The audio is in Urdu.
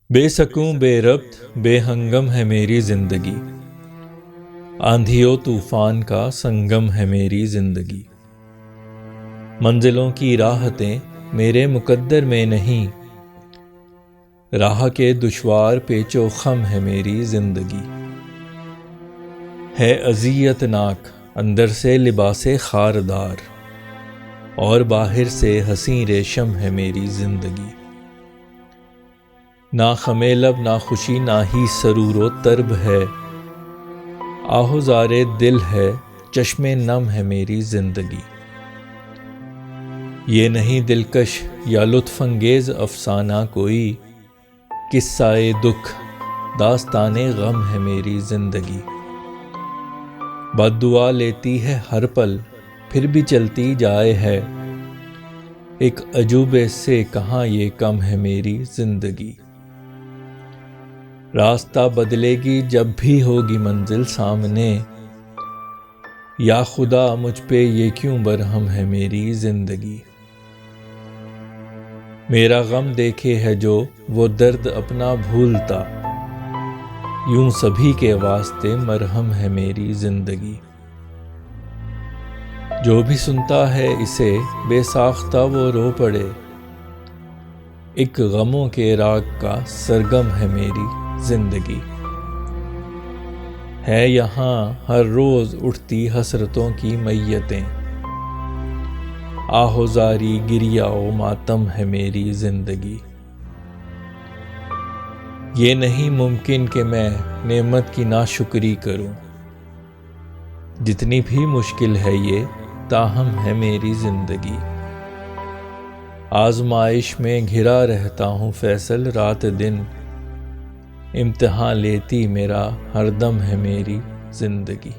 بے سکوں بے ربط بے ہنگم ہے میری زندگی، آندھی و طوفان کا سنگم ہے میری زندگی۔ منزلوں کی راحتیں میرے مقدر میں نہیں، راہ کے دشوار پیچ و خم ہے میری زندگی۔ ہے اذیت ناک اندر سے لباس خاردار، اور باہر سے حسیں ریشم ہے میری زندگی۔ نہ خم لب نہ خوشی نہ ہی سرور و طرب ہے، آہوزار دل ہے چشم نم ہے میری زندگی۔ یہ نہیں دلکش یا لطف انگیز افسانہ کوئی، قصہ دکھ داستان غم ہے میری زندگی۔ بد دعا لیتی ہے ہر پل پھر بھی چلتی جائے ہے، ایک عجوبے سے کہاں یہ کم ہے میری زندگی۔ راستہ بدلے گی جب بھی ہوگی منزل سامنے، یا خدا مجھ پہ یہ کیوں برہم ہے میری زندگی۔ میرا غم دیکھے ہے جو وہ درد اپنا بھولتا، یوں سبھی کے واسطے مرہم ہے میری زندگی۔ جو بھی سنتا ہے اسے بے ساختہ وہ رو پڑے، ایک غموں کے راگ کا سرگم ہے میری زندگی۔ ہے یہاں ہر روز اٹھتی حسرتوں کی میتیں، آہوزاری گریہ و ماتم ہے میری زندگی۔ یہ نہیں ممکن کہ میں نعمت کی ناشکری کروں، جتنی بھی مشکل ہے یہ تاہم ہے میری زندگی۔ آزمائش میں گھرا رہتا ہوں فیصل رات دن، امتحان لیتی میرا ہر دم ہے میری زندگی۔